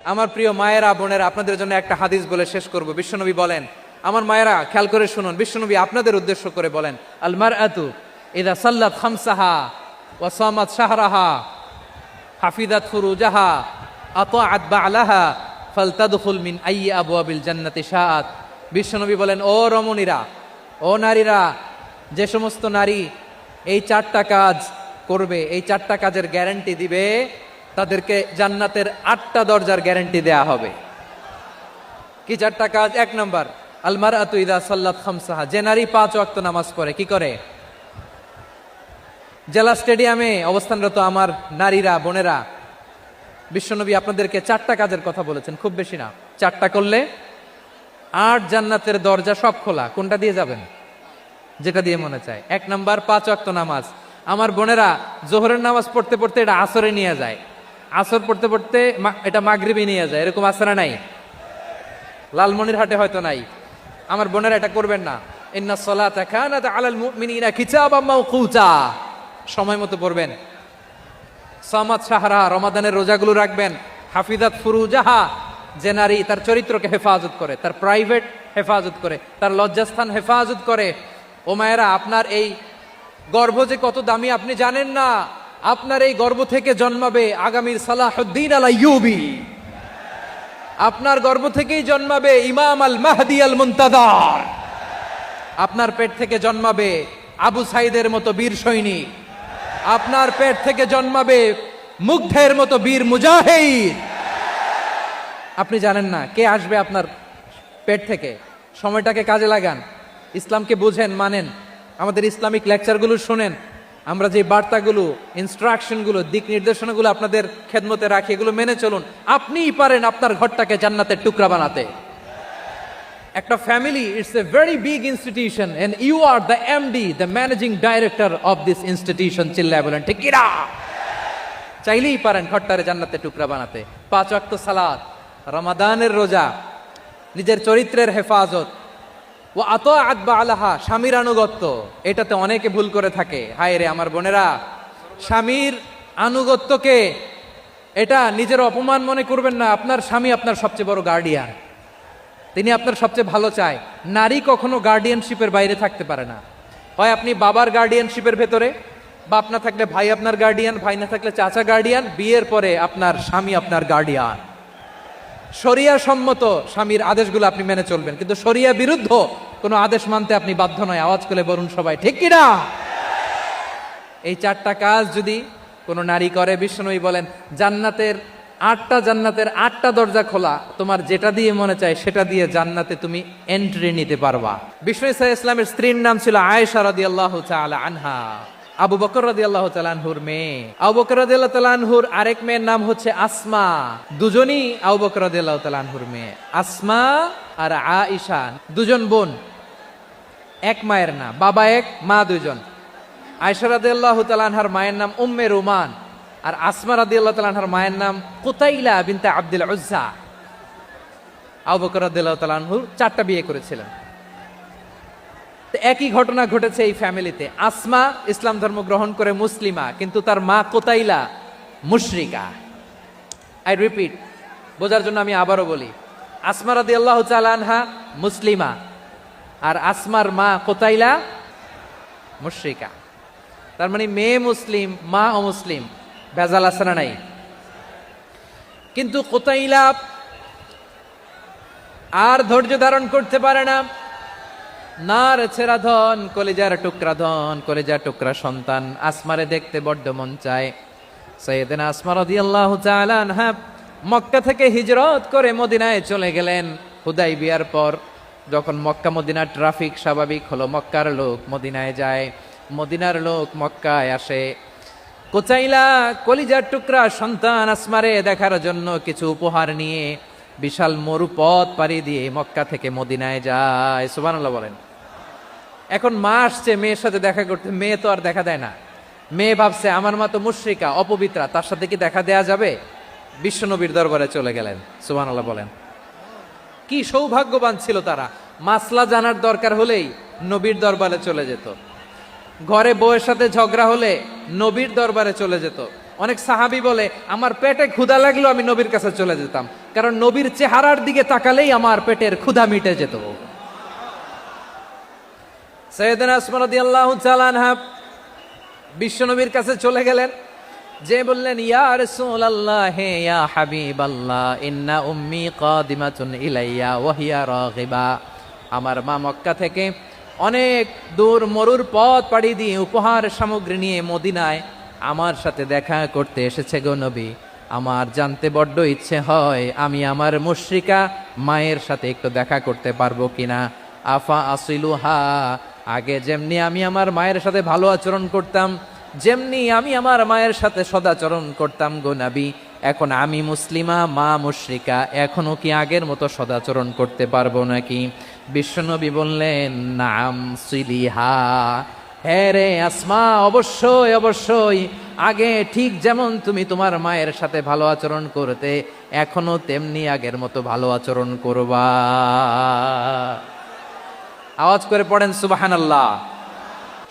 আমার প্রিয় মায়েরা বোনেরা, আপনাদের জন্য একটা হাদিস বলে শেষ করব। বিশ্বনবী বলেন, আমার মায়েরা খেয়াল করে শুনুন, বিশ্বনবী আপনাদের উদ্দেশ্য করে বলেন, আল মারআতু ইযা সাল্লাত খামসাহা ওয়া সামাত শাহরাহা হাফিজাত ফুরুজাহা আতাআত বা'লাহা ফালতাদখুল মিন আইয়ি আবওয়াবিল জান্নাতি শাআত। বিশ্বনবী বলেন, ও রমণীরা, ও নারীরা, যে সমস্ত নারী এই চারটা কাজ করবে, এই চারটা কাজের গ্যারান্টি দিবে, তাদেরকে জান্নাতের 8টা দরজার গ্যারান্টি দেয়া হবে। কি চারটা কাজ? 1 নম্বর, আল মারআতু ইযা সাল্লাত খামসাহা, যে নারী 5 ওয়াক্ত নামাজ পড়ে। কি করে? জেলা স্টেডিয়ামে অবস্থানরত আমার নারীরা বোনেরা, বিশ্বনবী আপনাদেরকে 4টা কাজের কথা বলেছেন, খুব বেশি না। 4টা করলে 8 জান্নাতের দরজা সব খোলা। কোনটা দিয়ে যাবেন? যেটা দিয়ে মনে চায়। 1 নম্বর, 5 ওয়াক্ত নামাজ। আমার বোনেরা জোহরের নামাজ পড়তে পড়তে এটা আসরে নিয়ে যায়, আসর পড়তে পড়তে এটা মাগরিবে নিয়ে যায়। এরকম আসরা নাই? লালমনিরহাটে হয়তো নাই। আমার বোনেরা এটা করবেন না। ইন্নাস সালাতা কানাত আলাল মুমিনিনা কিতাবাম মাওকুতা, সময় মতো পড়বেন। সামাত শাহরা, রমাদানের রোজাগুলো রাখবেন। হাফিজাত ফুরুজাহা, যে নারী তার চরিত্রকে হেফাজত করে, তার প্রাইভেট হেফাজত করে, তার লজ্জাস্থান হেফাজত করে। ও মায়েরা, আপনার এই গর্ভ যে কত দামি আপনি জানেন না। আপনার এই গর্ভ থেকে জন্মাবে আগামীর সালাহুদ্দিন আল আইয়ুবী। আপনার গর্ভ থেকেই জন্মাবে ইমাম আল মাহদি আল মুনতাজার। আপনার পেট থেকে জন্মাবে আবু সাইদের মতো বীর সৈনিক। আপনার পেট থেকে জন্মাবে মুগ্ধের মতো বীর মুজাহিদ। আপনি জানেন না কে আসবে আপনার পেট থেকে। সময়টাকে কাজে লাগান, ইসলামকে বুঝেন, মানেন, আমাদের ইসলামিক লেকচারগুলো শোনেন। আমরা যে বার্তাগুলো, ইনস্ট্রাকশনগুলো, দিক নির্দেশনাগুলো আপনাদের খেদমতে রাখি, এগুলো মেনে চলুন। আপনিই পারেন আপনার ঘরটাকে জান্নাতের টুকরা বানাতে। একটা family, it's a very big institution and you are the MD, the managing director of this institution. চিল্লায় বলেন ঠিক কিনা? চাইলেই পারেন ঘরটারে জান্নাতের টুকরা বানাতে। 5 ওয়াক্ত সালাত, রমাদানের রোজা, নিজের চরিত্রের হেফাজত, ও আতাআত বা'লাহা, স্বামীর আনুগত্য। এটাতে অনেকে ভুল করে থাকে। হায় রে আমার বোনেরা, স্বামীর আনুগত্যকে এটা নিজের অপমান মনে করবেন না। আপনার স্বামী আপনার সবচেয়ে বড় গার্ডিয়ান, তিনি আপনার সবচেয়ে ভালো চায়। নারী কখনো গার্ডিয়ানশিপের বাইরে থাকতে পারে না। হয় আপনি বাবার গার্ডিয়ানশিপের ভেতরে, বাপ না থাকলে ভাই আপনার গার্ডিয়ান, ভাই না থাকলে চাচা গার্ডিয়ান, বিয়ের পরে আপনার স্বামী আপনার গার্ডিয়ান। শরিয়া সম্মত স্বামীর আদেশগুলো আপনি মেনে চলবেন, কিন্তু শরিয়া বিরুদ্ধ কোনো আদেশ মানতে আপনি বাধ্য নয়। আওয়াজ করে বলুন সবাই ঠিক কিনা? এই 4টা কাজ যদি কোনো নারী করে, বিশ্বনবী বলেন জান্নাতের 8টা দরজা খোলা। তোমার যেটা দিয়ে মনে চায় সেটা দিয়ে জান্নাতে তুমি এন্ট্রি নিতে পারবা। বিশ্বনবী সাল্লাল্লাহু আলাইহি ওয়াসাল্লামের স্ত্রীর নাম ছিল আয়েশা রাদিয়াল্লাহু তাআলা আনহা, আবু বকর রাদিয়াল্লাহু তাআলা আনহুর মেয়ে। আবু বকর রাদিয়াল্লাহু তাআলা আনহুর আরেক মেয়ের নাম হচ্ছে আসমা। দুজনই আবু বকর রাদিয়াল্লাহু তাআলা আনহুর মেয়ে। আসমা আর আয়েশা দুজন বোন, এক মায়ের না, বাবা এক, মা দুজন। আয়েশা রাদিয়াল্লাহু তাআলা আনহার মায়ের নাম উম্মে রুমান, আর আসমা রাদিয়াল্লাহু তাআলা আনহার মায়ের নাম কুতাইলা বিনতে আব্দুল উজ্জা। আবু বকর রাদিয়াল্লাহু তাআলা আনহু 4টা বিয়ে করেছিলেন। তো একই ঘটনা ঘটেছে এই ফ্যামিলিতে। আসমা ইসলাম ধর্ম গ্রহণ করে মুসলিমা, কিন্তু তার মা কুতাইলা মুশরিকা। আই রিপিট, বোঝার জন্য আমি আবারও বলি, আসমা রাদিয়াল্লাহু তাআলা আনহা মুসলিমা, আর আসমার মা কুতাইলা মুশরিকা। তার মানে মেয়ে মুসলিম, মা অমুসলিম। ভেজাল আছে না নাই? কিন্তু কুতাইলা আর ধৈর্য ধারণ করতে পারে না। নার ছেড়া ধন, কলিজার টুকরা ধন, কলিজার টুকরা সন্তান। আসমারে দেখতে বড্ড মন চায়। সাইয়েদনা আসমা রাদিয়াল্লাহু তাআলা আনহা মক্কা থেকে হিজরত করে মদিনায় চলে গেলেন হুদাইবিয়ার পর। যখন মক্কা মদিনার ট্রাফিক স্বাভাবিক হলো, মক্কার লোক মদিনায় যায়, মদিনার লোক মক্কায় আসে। কুতাইলা কলিজার টুকরা সন্তান আসমারে দেখার জন্য কিছু উপহার নিয়ে বিশাল মরুপথ পাড়ি দিয়ে মক্কা থেকে মদিনায় যায়। সুবহানাল্লাহ বলেন। এখন মা আসছে মেয়ের সাথে দেখা করতে, মেয়ে তো আর দেখা দেয় না। মেয়ে ভাবছে আমার মা তো মুশরিকা, অপবিত্রা, তার সাথে কি দেখা দেয়া যাবে? বিশ্বনবীর দরবারে চলে গেলেন। সুবহানাল্লাহ বলেন। কি সৌভাগ্যবান ছিল তারা। মাসলা জানার দরকার হলেই নবীর দরবারে চলে যেত। ঘরে বউয়ের সাথে ঝগড়া হলে নবীর দরবারে চলে যেত। অনেক সাহাবী বলে আমার পেটে ক্ষুধা লাগলো আমি নবীর কাছে চলে যেতাম। কারণ নবীর চেহারার দিকে তাকালেই আমার পেটের ক্ষুধা মিটে যেত। সাইয়েদনা আসমা রাদিয়াল্লাহু তাআলা আনহা বিশ্বনবীর কাছে চলে গেলেন, যে বললেন, ইয়া রাসূলুল্লাহ, হে ইয়া হাবিবাল্লাহ, ইন্না উম্মি কাদিমাতুন ইলাইয়া ওয়া হিয়া রাগিবা। আমার মা মক্কা থেকে অনেক দূর মরুর পথ পাড়ি দিয়ে উপহার সামগ্রী নিয়ে মদিনায় আমার সাথে দেখা করতে এসেছে গো নবী। আমার জানতে বড্ড ইচ্ছে হয় আমি আমার মুশরিকা মায়ের সাথে একটু দেখা করতে পারবো কিনা। আফা আসিলুহা, আগে যেমনি আমি আমার মায়ের সাথে ভালো আচরণ করতাম, যেমনি আমি আমার মায়ের সাথে সদাচরণ করতাম গো নবী, এখন আমি মুসলিমা, মা মুশরিকা, এখনো কি আগের মতো সদাচরণ করতে পারবো নাকি? বিশ্বনবী বললেন, নাম সিলিহা, হ্যাঁ রে আসমা, অবশ্যই অবশ্যই, আগে ঠিক যেমন তুমি তোমার মায়ের সাথে ভালো আচরণ করতে, এখনো তেমনি আগের মতো ভালো আচরণ করবা। আওয়াজ করে পড়েন সুবহানাল্লাহ।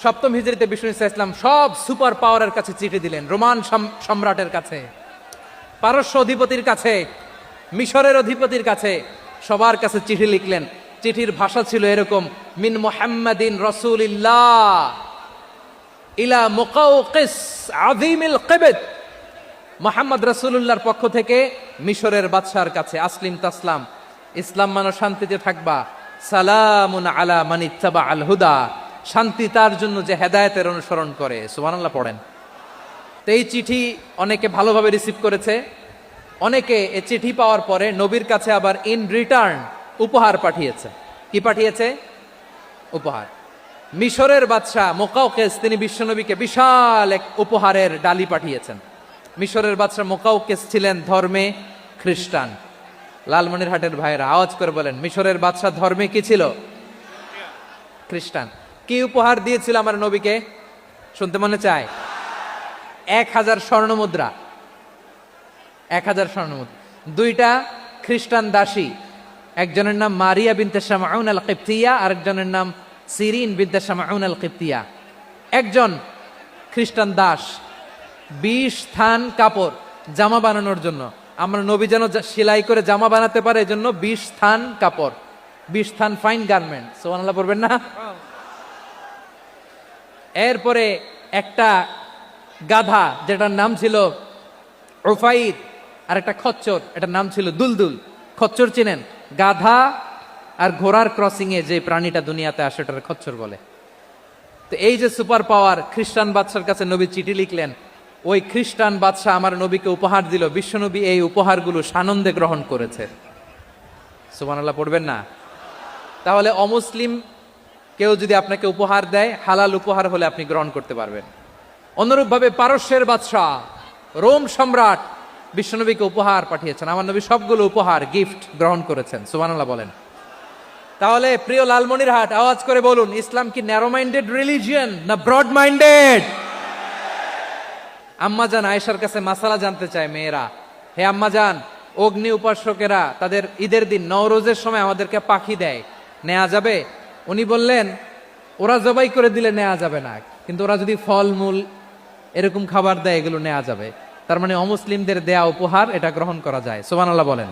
সপ্তম হিজরিতে বিষ্ণু ইসলাম সব সুপার পাওয়ারের কাছে চিঠি দিলেন, রোমান সম্রাটের কাছে, পারস্য অধিপতির কাছে, মিশরের অধিপতির কাছে, সবার কাছে চিঠি লিখলেন। চিঠির ভাষা ছিল এরকম, মিন মুহাম্মাদিন রাসূলিল্লাহ ইলা মুকাওকিস আযীমিল কিবত, মুহাম্মদ রাসূলুল্লাহর পক্ষ থেকে মিশরের বাদশার কাছে, আসলিম তাসলাম, ইসলাম মানো শান্তিতে থাকবা, সালামুন আলা মান ইত্তাবা আল হুদা, শান্তি তার জন্য যে হেদায়েতের অনুসরণ করে। সুবহানাল্লাহ পড়েন। তো এই চিঠি অনেকে ভালোভাবে রিসিভ করেছে, অনেকে এই চিঠি পাওয়ার পরে নবীর কাছে আবার ইন রিটার্ন উপহার পাঠিয়েছে। কি পাঠিয়েছে? উপহার। মিশরের বাদশাহ মুকাওকিস তিনি বিশ্বনবীকে বিশাল এক উপহারের ডালি পাঠিয়েছেন। মিশরের বাদশাহ মুকাওকিস ছিলেন ধর্মে খ্রিস্টান। লালমনিরহাটের ভাইরা আওয়াজ করে বলেন, মিশরের বাদশাহ ধর্মে কি ছিল? খ্রিস্টান। কি উপহার দিয়েছিল আমার নবীকে? শুনতে মনে চায়? 1000 স্বর্ণ মুদ্রা। 1000 স্বর্ণ মুদ্রা। 2টা খ্রিস্টান দাসী, একজনের নাম মারিয়া বিনতে শামউন আল কিবতিয়া, আরেকজনের নাম সিরিন বিনতে শামউন আল কিবতিয়া। একজন খ্রিস্টান দাস 20 থান কাপড় জামা বানানোর জন্য, আমরা নবী যেন সেলাই করে জামা বানাতে পারে এজন্য 20 থান কাপড়, 20 থান ফাইন গার্মেন্ট। সুবহানাল্লাহ পড়বেন না? এরপরে একটা গাধা যেটার নাম ছিল উফাইর, আর একটা খচ্চর, এটার নাম ছিল দুলদুল। খচ্চর চিনেন? গাধা আর ঘোড়ার ক্রসিং এ যে প্রাণীটা দুনিয়াতে আসে ওটার খচ্চর বলে। তো এই যে সুপার পাওয়ার খ্রিস্টান বাদশার কাছে নবী চিঠি লিখলেন, ওই খ্রিস্টান বাদশাহ আমার নবীকে উপহার দিল। বিশ্বনবী এই উপহারগুলো সানন্দে গ্রহণ করেছে। সুবহানাল্লাহ পড়বেন না? তাহলে অমুসলিম কেউ যদি আপনাকে উপহার দেয়, হালাল উপহার হলে আপনি গ্রহণ করতে পারবেন। অনুরূপভাবে পারস্যের বাদশাহ, রোম সম্রাট বিশ্বনবীকে উপহার পাঠিয়েছেন। আমার নবী সবগুলো উপহার গিফট গ্রহণ করেছেন। সুবহানাল্লাহ বলেন। তাহলে প্রিয় লালমনিরহাট, আওয়াজ করে বলুন, ইসলাম কি ন্যারো মাইন্ডেড রিলিজিয়ন না ব্রড মাইন্ডেড? আম্মাজান আয়েশার কাছে মাসালা জানতে চায় মেয়েরা, হে আম্মাজান, অগ্নি উপাসকেরা তাদের ঈদের দিন নওরোজের সময় আমাদেরকে পাখি দেয়, নেওয়া যাবে? উনি বললেন, ওরা জবাই করে দিলে নেওয়া যাবে না, কিন্তু ওরা যদি ফলমূল এরকম খাবার দেয় এগুলো নেওয়া যাবে। তার মানে অমুসলিমদের দেয়া উপহার এটা গ্রহণ করা যায়। সুবহানাল্লাহ বলেন।